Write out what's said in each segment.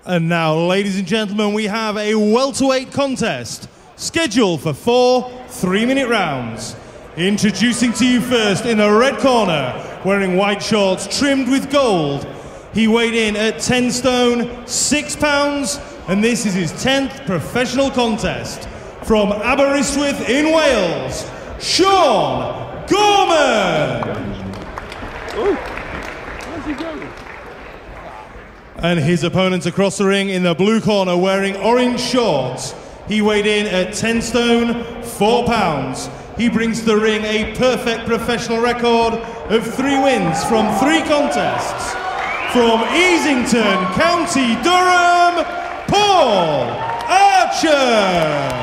And now, ladies and gentlemen, we have a welterweight contest scheduled for 4 3-minute rounds. Introducing to you first in the red corner, wearing white shorts trimmed with gold. He weighed in at 10 stone, 6 pounds, and this is his 10th professional contest. From Aberystwyth in Wales, Sean Gorman! Where's he going? And his opponent across the ring in the blue corner, wearing orange shorts. He weighed in at 10 stone, 4 pounds. He brings to the ring a perfect professional record of 3 wins from 3 contests. From Easington, County Durham, Paul Archer!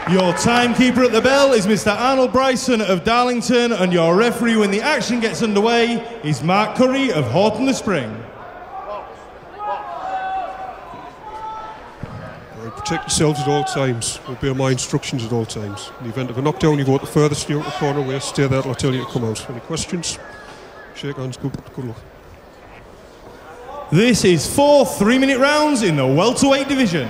Your timekeeper at the bell is Mr. Arnold Bryson of Darlington, and your referee when the action gets underway is Mark Curry of Horton-le-Spring. Protect yourselves at all times. Obey my instructions at all times. In the event of a knockdown, you go to the furthest near the corner where stay there till I tell you to come out. Any questions? Shake hands, good luck. This is 4 3-minute rounds in the welterweight division.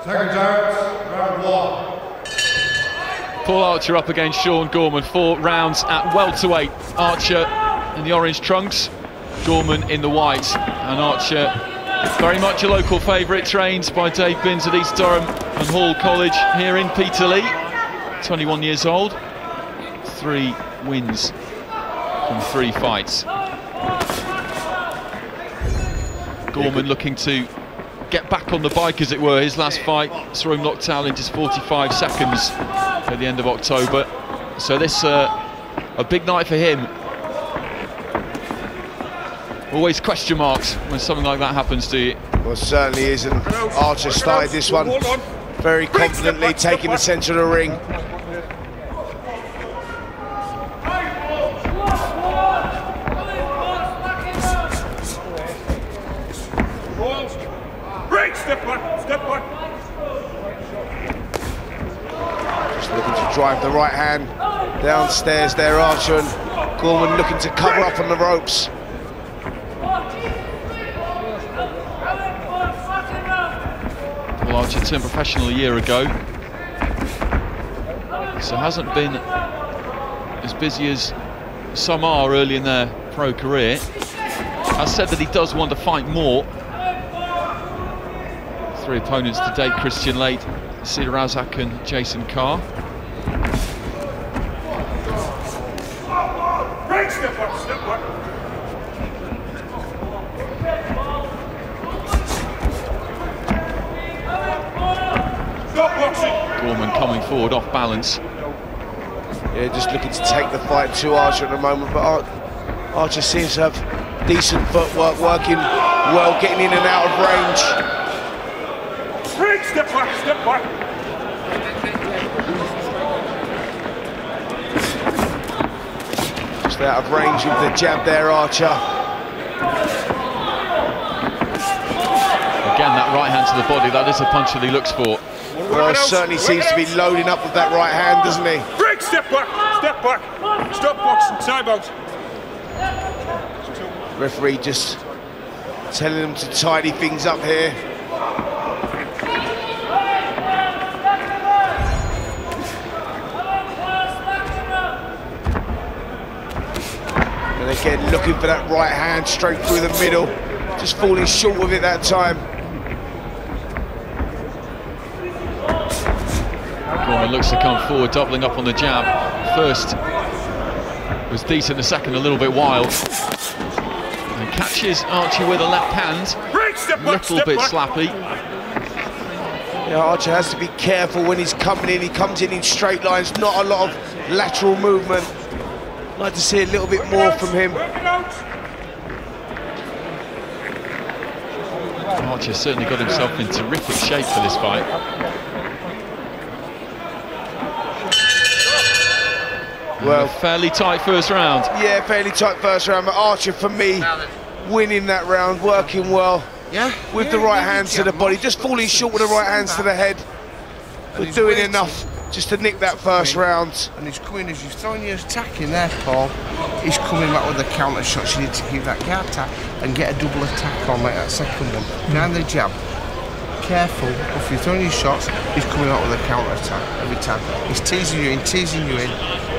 Second round, round 1. Paul Archer up against Sean Gorman. 4 rounds at welterweight. Archer in the orange trunks, Gorman in the white. And Archer, very much a local favourite, trained by Dave Binns at East Durham and Hall College here in Peterlee. 21 years old, 3 wins from 3 fights. Gorman looking to get back on the bike, as it were. His last fight saw him knocked out in just 45 seconds at the end of October. So this a big night for him. Always question marks when something like that happens to you. Well, certainly is, and Archer started this one very confidently, taking the centre of the ring. Just looking to drive the right hand downstairs there, Archer, and Gorman looking to cover up on the ropes. Archer turned professional a year ago, so hasn't been as busy as some are early in their pro career. Has said that he does want to fight more. 3 opponents to date: Christian Late, Cedar Razak and Jason Carr. Gorman coming forward off balance. Yeah, just looking to take the fight to Archer at the moment, but Archer seems to have decent footwork, working well, getting in and out of range. Step back. Just out of range with the jab there, Archer. Again, that right hand to the body, that is a punch that he looks for. Well, certainly seems to be loading up with that right hand, doesn't he? Step back. Stop boxing, time out. Referee just telling them to tidy things up here. And again, looking for that right hand straight through the middle. Just falling short with it that time. Gorman looks to come forward, doubling up on the jab. First was decent, the second a little bit wild. And catches Archer with a left hand. A little bit slappy. Yeah, Archer has to be careful when he's coming in. He comes in straight lines, not a lot of lateral movement. I'd like to see a little bit more from him. Archer certainly got himself in terrific shape for this fight. Well, a fairly tight first round. Yeah, fairly tight first round, but Archer, for me, winning that round, working well. Yeah? With the right hands to the body, just falling short with the right hands to the head. But doing enough just to nick that first round. And he's coming, as you're throwing your attack in there, Paul, he's coming back with the counter shots. You need to keep that guard tight and get a double attack on like that second one. Behind the jab. Careful, if you're throwing your shots, he's coming out with a counter attack every time. He's teasing you in.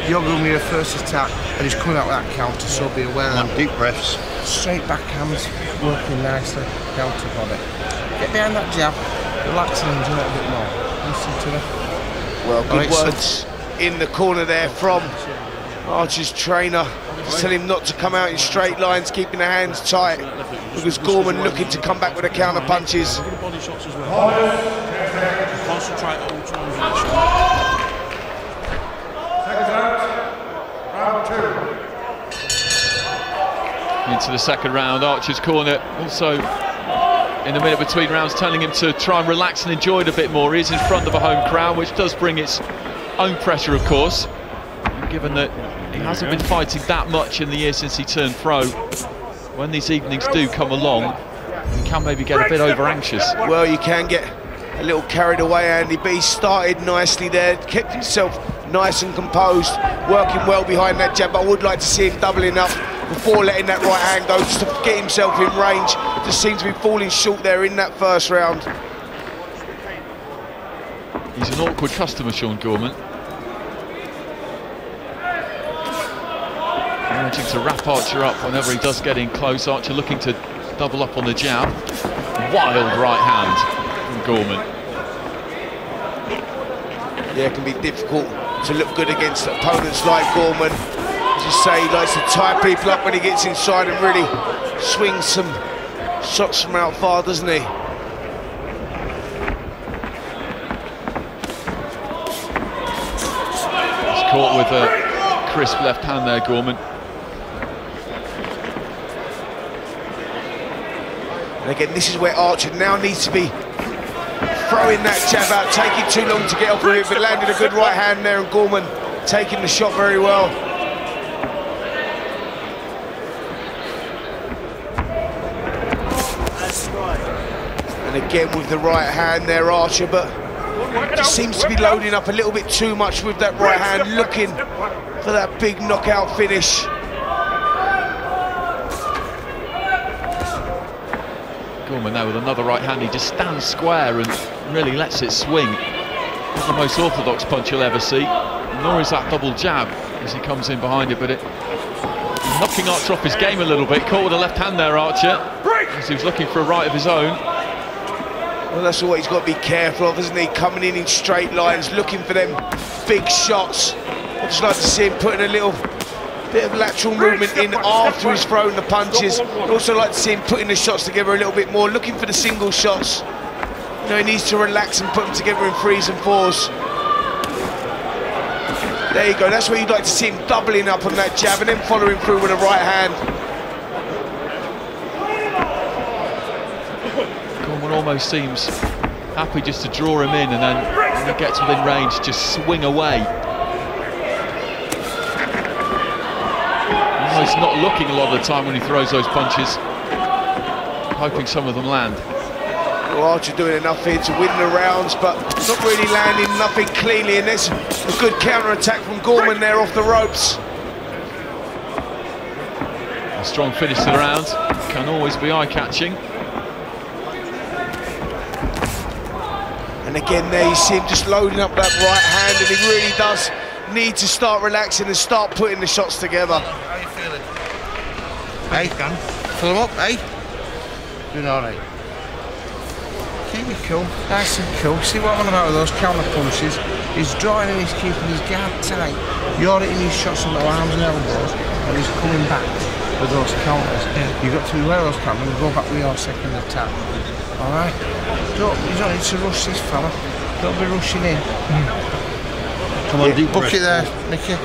You're going with your first attack, and he's coming out with that counter, so be aware of that. Deep breaths. Straight backhands, working nicely, counter body. Get behind that jab, relax and enjoy it a bit more. Listen to them. Well, good words in the corner there from Archer's trainer. Just tell him not to come out in straight lines, keeping the hands tight, because Gorman looking to come back with the counter punches. Concentrate at all times. Into the second round, Archer's corner also in the minute between rounds telling him to try and relax and enjoy it a bit more. He is in front of a home crowd, which does bring its own pressure, of course, given that he hasn't been fighting that much in the year since he turned pro. When these evenings do come along, he can maybe get a bit over anxious. Well, you can get a little carried away, Andy, but he started nicely there, kept himself nice and composed, working well behind that jab. I would like to see him doubling up before letting that right hand go, just to get himself in range. Just seems to be falling short there in that first round. He's an awkward customer, Sean Gorman. Managing to wrap Archer up whenever he does get in close. Archer looking to double up on the jab. Wild right hand from Gorman. Yeah, it can be difficult to look good against opponents like Gorman. As you say, he likes to tie people up when he gets inside and really swings some shots from out far, doesn't he? He's caught with a crisp left hand there, Gorman. And again, this is where Archer now needs to be throwing that jab out, taking too long to get off with it, but landed a good right hand there, and Gorman taking the shot very well. And again with the right hand there, Archer, but just seems to be loading up a little bit too much with that right hand, looking for that big knockout finish. Gorman now with another right hand. He just stands square and really lets it swing. Not the most orthodox punch you'll ever see, nor is that double jab as he comes in behind it, but it knocking Archer off his game a little bit. Caught with a left hand there, Archer, as he was looking for a right of his own. Well, that's what he's got to be careful of, isn't he? Coming in straight lines, looking for them big shots. I'd just like to see him putting a little bit of lateral movement in after he's thrown the punches. I'd also like to see him putting the shots together a little bit more, looking for the single shots. You know, he needs to relax and put them together in threes and fours. There you go, that's where you'd like to see him doubling up on that jab and then following through with a right hand. Gorman almost seems happy just to draw him in, and then when he gets within range, just swing away. Almost not looking a lot of the time when he throws those punches, hoping some of them land. Well, Archer doing enough here to win the rounds, but not really landing nothing cleanly, and there's a good counter-attack from Gorman there off the ropes. A strong finish to the round can always be eye-catching. And again there you see him just loading up that right hand, and he really does need to start relaxing and start putting the shots together. How you feeling? Hey, fill him up, hey? Doing all right. Keep it cool, nice and cool. See what I'm on about with those counter punches? He's drawing and he's keeping his guard tight. You're hitting his shots on the arms and elbows, and he's coming back with those counters. Yeah. You've got to be aware of those counters and go back with your second attack. Alright? You don't need to rush this fella. Don't be rushing in. Come on, deep Book it there, Nicky.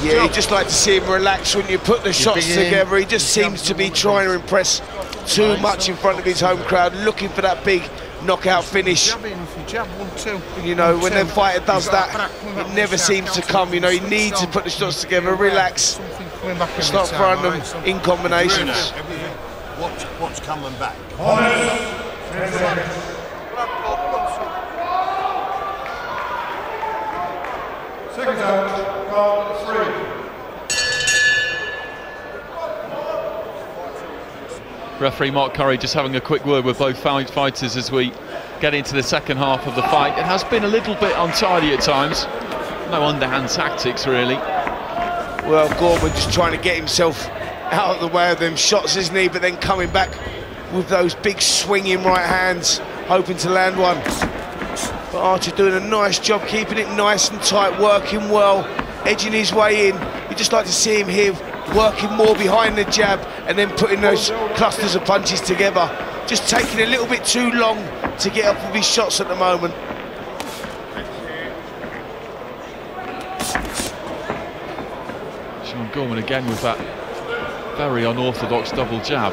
Yeah, you'd just like to see him relax when you put the shots together. He just seems to be trying to impress too much in front of his home crowd, looking for that big knockout finish. You know, when the fighter does that, it never seems to come. You know, you need to put the shots together, relax, start throwing them in combinations. What's coming back? Seconds out, round 3. Referee Mark Curry just having a quick word with both fighters as we get into the second half of the fight. It has been a little bit untidy at times. No underhand tactics, really. Well, Gorman just trying to get himself out of the way of them shots, isn't he? But then coming back with those big swinging right hands, hoping to land one. But Archer doing a nice job, keeping it nice and tight, working well, edging his way in. You'd just like to see him here working more behind the jab and then putting those clusters of punches together. Just taking a little bit too long to get up with his shots at the moment. Sean Gorman again with that very unorthodox double jab.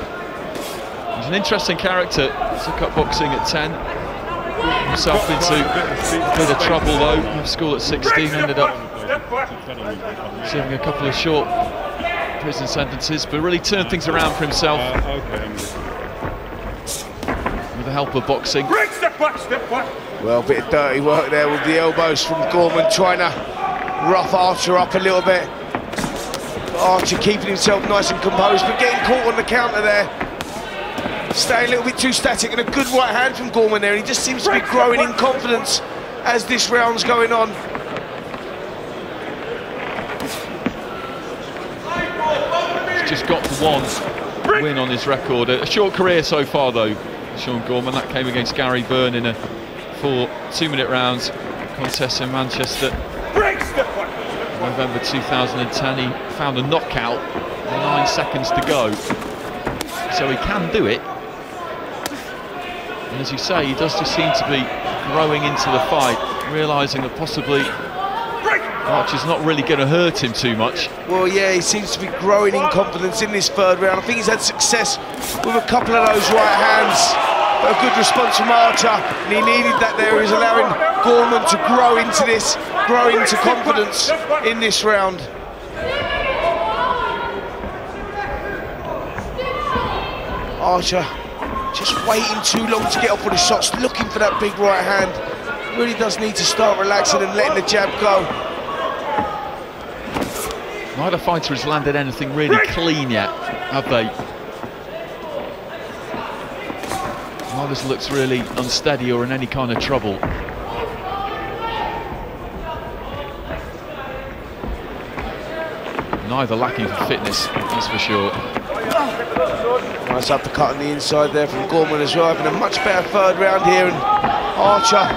He's an interesting character. Took up boxing at 10. Himself into a bit of trouble though. Left school at 16. Ended up serving a couple of short prison sentences, but really turned things around for himself with the help of boxing. Well, a bit of dirty work there with the elbows from Gorman, trying to rough Archer up a little bit. Archer keeping himself nice and composed, but getting caught on the counter there. Staying a little bit too static, and a good right hand from Gorman there. He just seems to be growing in confidence as this round's going on. He's just got the one win on his record. A short career so far though, Sean Gorman. That came against Gary Byrne in a 4 2-minute rounds contest in Manchester. November 2010, he found a knockout with 9 seconds to go. So he can do it. And as you say, he does just seem to be growing into the fight, realising that possibly Archer's not really going to hurt him too much. Well, yeah, he seems to be growing in confidence in this third round. I think he's had success with a couple of those right hands. But a good response from Archer, and he needed that there. He's allowing Gorman to grow into this, grow into confidence in this round. Archer just waiting too long to get off with the shots, looking for that big right hand. Really does need to start relaxing and letting the jab go. Neither fighter has landed anything really clean yet, have they? Neither looks really unsteady or in any kind of trouble. Neither lacking for fitness, that's for sure. Nice uppercut on the inside there from Gorman as well, having a much better third round here, and Archer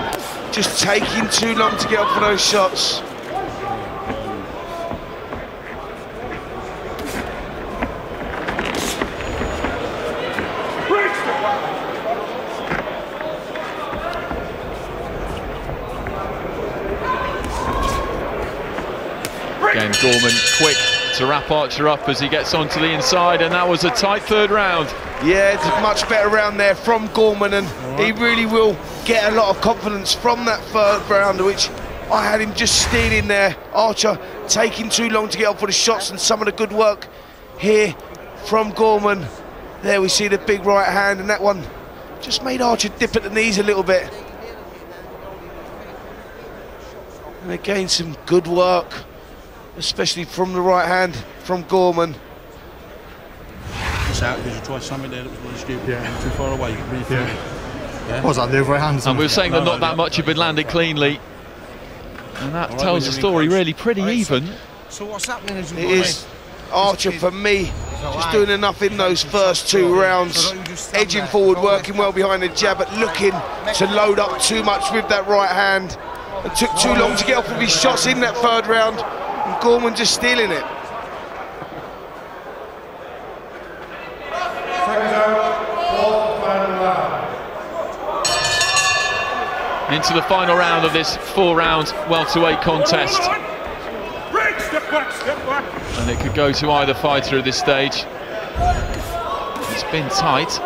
just taking too long to get up for those shots. Again, Gorman quick to wrap Archer up as he gets onto the inside, and that was a tight third round. Yeah, it's a much better round there from Gorman, and he really will get a lot of confidence from that third round, which I had him just stealing there. Archer taking too long to get up for the shots, and some of the good work here from Gorman. There we see the big right hand, and that one just made Archer dip at the knees a little bit. And again, some good work, especially from the right hand from Gorman. It's out because you tried something there that was really stupid. Yeah. Too far away. Really Yeah. Was that the other hand? And we were saying that not that much had been landed cleanly, and that tells the story really pretty even. So what's happening is it is Archer, for me, just doing enough in those first 2 rounds, edging forward, working well behind the jab, but looking to load up too much with that right hand, and took too long to get off with his shots in that third round, and Gorman just stealing it. Into the final round of this 4-round welterweight contest. And it could go to either fighter at this stage. It's been tight.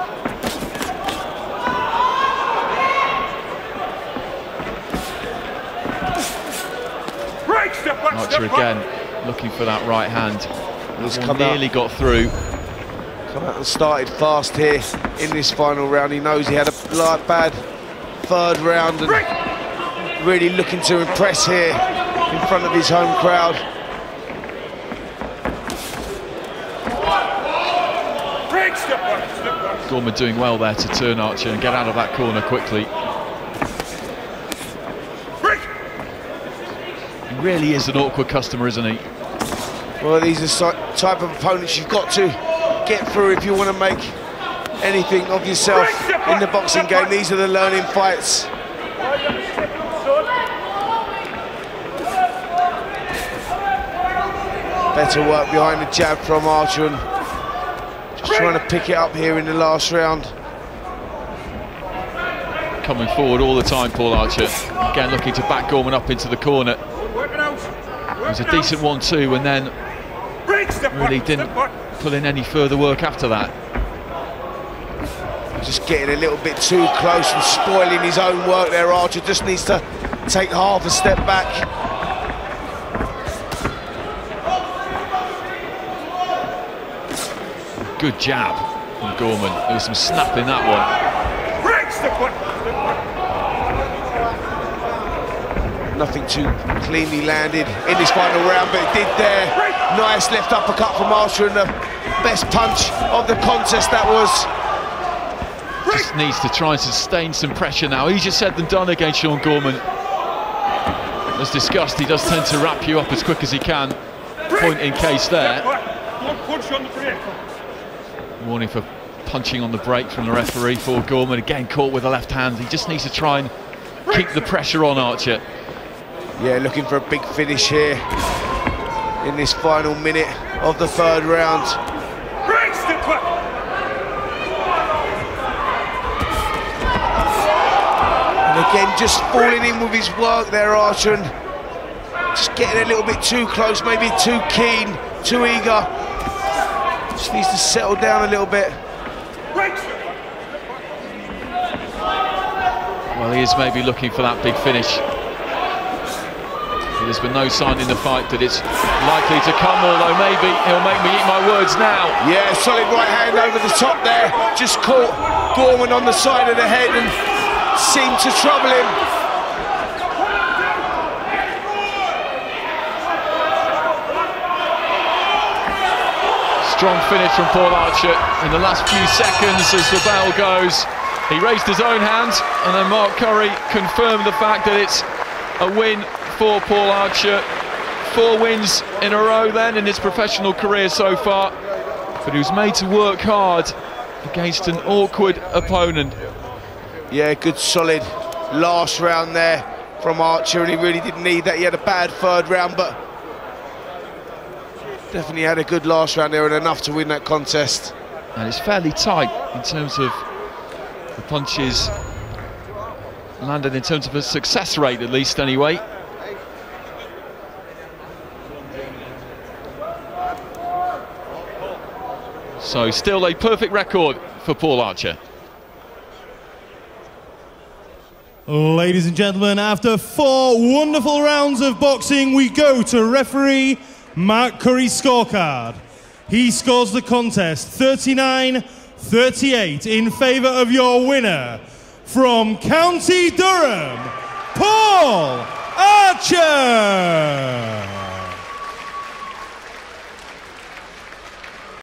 Archer again looking for that right hand. He's nearly got through. Come out and started fast here in this final round. He knows he had a bad third round and really looking to impress here. in front of his home crowd. Gorman doing well there to turn Archer and get out of that corner quickly. He really is an awkward customer, isn't he? Well, these are the type of opponents you've got to get through if you want to make anything of yourself in the boxing game. These are the learning fights. Better work behind the jab from Archer, and just trying to pick it up here in the last round. Coming forward all the time, Paul Archer. Again, looking to back Gorman up into the corner. It was a decent 1-2, and then really didn't put in any further work after that. Just getting a little bit too close and spoiling his own work there. Archer just needs to take half a step back. Good jab from Gorman. There was some snap in that one. Nothing too cleanly landed in this final round, but it did there. Nice left uppercut from Archer, and the best punch of the contest that was. Just needs to try and sustain some pressure now. Easier said than done against Sean Gorman. As discussed, he does tend to wrap you up as quick as he can. Point in case there. Warning for punching on the break from the referee for Gorman. Again caught with the left hand. He just needs to try and keep the pressure on Archer. Yeah, looking for a big finish here in this final minute of the third round. And again, just falling in with his work there, Archer, and just getting a little bit too close, maybe too keen, too eager. Just needs to settle down a little bit. Well, he is maybe looking for that big finish. There's been no sign in the fight that it's likely to come, although maybe he'll make me eat my words now. Yeah, solid right hand over the top there. Just caught Gorman on the side of the head and seemed to trouble him. Strong finish from Paul Archer in the last few seconds as the bell goes. He raised his own hand, and then Mark Curry confirmed the fact that it's a win for Paul Archer. 4 wins in a row then in his professional career so far, but he was made to work hard against an awkward opponent. Yeah, good solid last round there from Archer, and he really didn't need that. He had a bad third round, but definitely had a good last round there and enough to win that contest. And it's fairly tight in terms of the punches landed, in terms of a success rate at least anyway. So still a perfect record for Paul Archer. Ladies and gentlemen, after 4 wonderful rounds of boxing, we go to referee Mark Curry's scorecard. He scores the contest 39-38 in favour of your winner from County Durham, Paul Archer.